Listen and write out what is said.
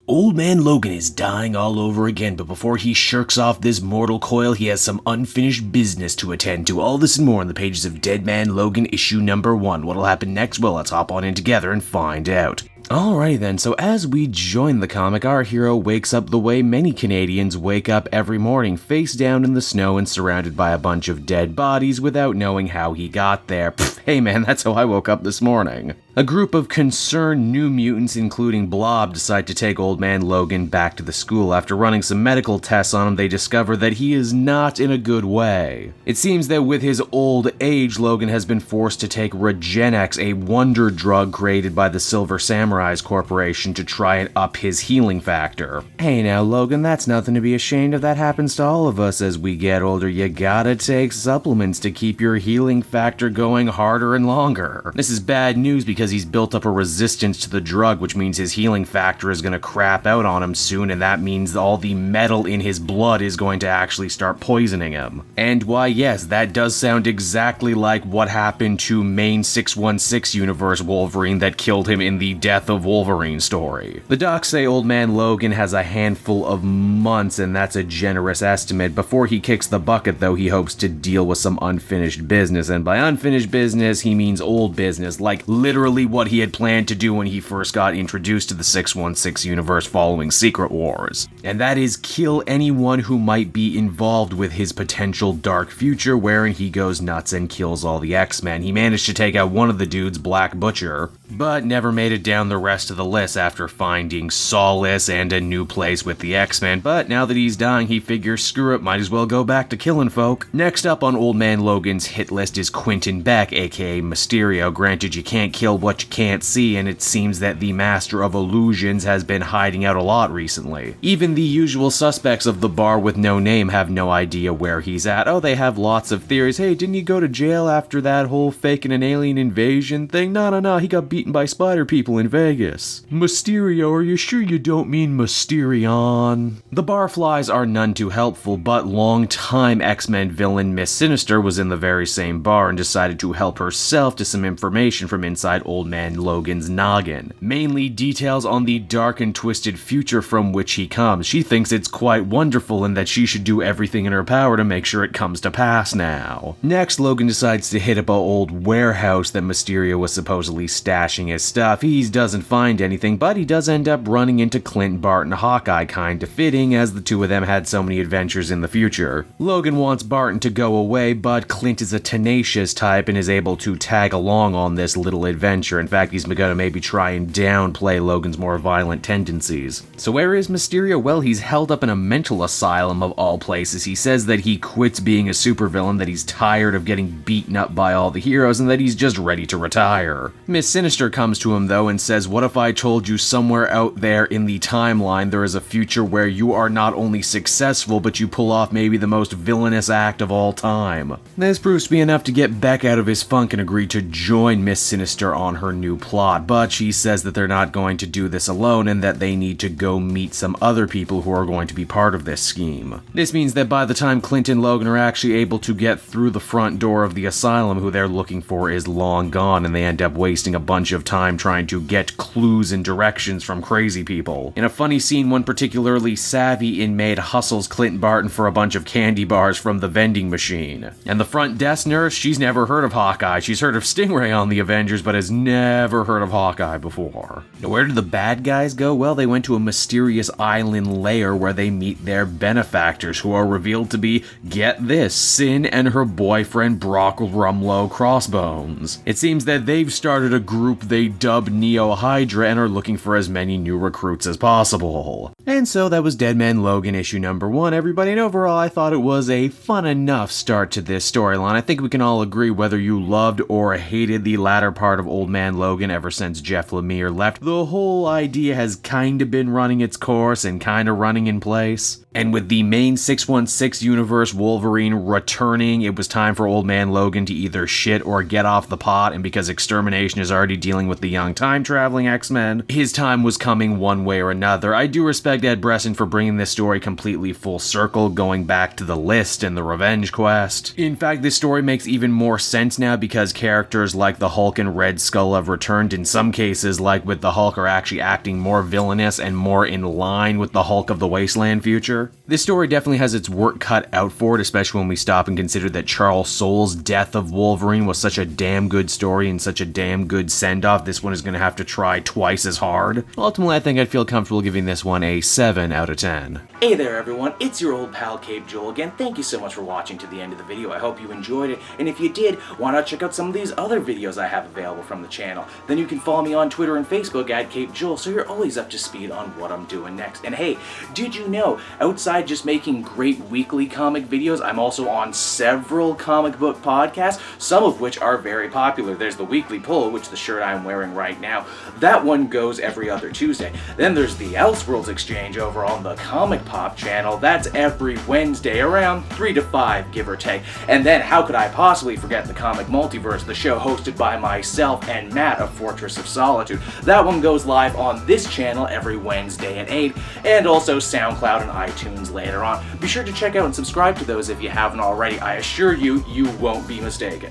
Old Man Logan is dying all over again, but before he shirks off this mortal coil, he has some unfinished business to attend to. All this and more on the pages of Dead Man Logan issue number 1. What'll happen next? Well, let's hop on in together and find out. Alrighty then, so as we join the comic, our hero wakes up the way many Canadians wake up every morning, face down in the snow and surrounded by a bunch of dead bodies without knowing how he got there. Pfft, hey man, that's how I woke up this morning. A group of concerned new mutants, including Blob, decide to take Old Man Logan back to the school. After running some medical tests on him, they discover that he is not in a good way. It seems that with his old age, Logan has been forced to take Regenex, a wonder drug created by the Silver Samurais Corporation to try and up his healing factor. Hey now, Logan, that's nothing to be ashamed of. That happens to all of us as we get older. You gotta take supplements to keep your healing factor going harder and longer. This is bad news because he's built up a resistance to the drug, which means his healing factor is gonna crap out on him soon, and that means all the metal in his blood is going to actually start poisoning him. And why yes, that does sound exactly like what happened to main 616 universe Wolverine that killed him in the Death of Wolverine story. The docs say Old Man Logan has a handful of months, and that's a generous estimate. Before he kicks the bucket though, he hopes to deal with some unfinished business, and by unfinished business he means old business, like literally what he had planned to do when he first got introduced to the 616 universe following Secret Wars. And that is kill anyone who might be involved with his potential dark future, wherein he goes nuts and kills all the X-Men. He managed to take out one of the dudes, Black Butcher, but never made it down the rest of the list after finding solace and a new place with the X-Men. But now that he's dying, he figures screw it, might as well go back to killing folk. Next up on Old Man Logan's hit list is Quentin Beck, aka Mysterio. Granted, you can't kill what you can't see, and it seems that the Master of Illusions has been hiding out a lot recently. Even the usual suspects of the bar with no name have no idea where he's at. Oh, they have lots of theories. Hey, didn't he go to jail after that whole faking an alien invasion thing? No, he got beaten by spider people in Vegas. Mysterio, are you sure you don't mean Mysterion? The barflies are none too helpful, but long-time X-Men villain Miss Sinister was in the very same bar and decided to help herself to some information from inside Old Man Logan's noggin. Mainly details on the dark and twisted future from which he comes. She thinks it's quite wonderful and that she should do everything in her power to make sure it comes to pass now. Next, Logan decides to hit up an old warehouse that Mysterio was supposedly stashing his stuff. He doesn't find anything, but he does end up running into Clint Barton Hawkeye, kinda fitting as the two of them had so many adventures in the future. Logan wants Barton to go away, but Clint is a tenacious type and is able to tag along on this little adventure. In fact, he's gonna maybe try and downplay Logan's more violent tendencies. So where is Mysterio? Well, he's held up in a mental asylum of all places. He says that he quits being a supervillain, that he's tired of getting beaten up by all the heroes, and that he's just ready to retire. Miss Sinister comes to him though and says, what if I told you somewhere out there in the timeline there is a future where you are not only successful, but you pull off maybe the most villainous act of all time. This proves to be enough to get Beck out of his funk and agree to join Miss Sinister on her new plot, but she says that they're not going to do this alone and that they need to go meet some other people who are going to be part of this scheme. This means that by the time Clint and Logan are actually able to get through the front door of the asylum, who they're looking for is long gone, and they end up wasting a bunch of time trying to get clues and directions from crazy people. In a funny scene, one particularly savvy inmate hustles Clint Barton for a bunch of candy bars from the vending machine. And the front desk nurse, she's never heard of Hawkeye. She's heard of Stingray on the Avengers, but has never heard of Hawkeye before. Now, where did the bad guys go? Well, they went to a mysterious island lair where they meet their benefactors, who are revealed to be, get this, Sin and her boyfriend Brock Rumlow Crossbones. It seems that they've started a group they dubbed Neo Hydra and are looking for as many new recruits as possible. And so that was Dead Man Logan issue number 1, everybody, and overall I thought it was a fun enough start to this storyline. I think we can all agree whether you loved or hated the latter part of Old Man Logan ever since Jeff Lemire left. The whole idea has kinda been running its course and kinda running in place. And with the main 616 universe Wolverine returning, it was time for Old Man Logan to either shit or get off the pot, and because Extermination is already dealing with the young time-traveling X-Men. His time was coming one way or another. I do respect Ed Brisson for bringing this story completely full circle, going back to the List and the Revenge Quest. In fact, this story makes even more sense now because characters like the Hulk and Red Skull have returned. In some cases, like with the Hulk, are actually acting more villainous and more in line with the Hulk of the Wasteland future. This story definitely has its work cut out for it, especially when we stop and consider that Charles Soule's death of Wolverine was such a damn good story and such a damn good send-off. This one is going to have to try twice as hard. Ultimately, I think I'd feel comfortable giving this one a 7 out of 10. Hey there everyone, it's your old pal Cape Joel again. Thank you so much for watching to the end of the video. I hope you enjoyed it, and if you did, why not check out some of these other videos I have available from the channel. Then you can follow me on Twitter and Facebook at Cape Joel, so you're always up to speed on what I'm doing next. And hey, did you know, outside just making great weekly comic videos, I'm also on several comic book podcasts, some of which are very popular. There's the Weekly Pull, which the shirt I'm wearing right now. That one goes every other Tuesday. Then there's the Elseworlds Exchange over on the Comic Pop channel. That's every Wednesday around 3 to 5, give or take. And then how could I possibly forget the Comic Multiverse, the show hosted by myself and Matt of Fortress of Solitude. That one goes live on this channel every Wednesday at 8, and also SoundCloud and iTunes later on. Be sure to check out and subscribe to those if you haven't already. I assure you, you won't be mistaken.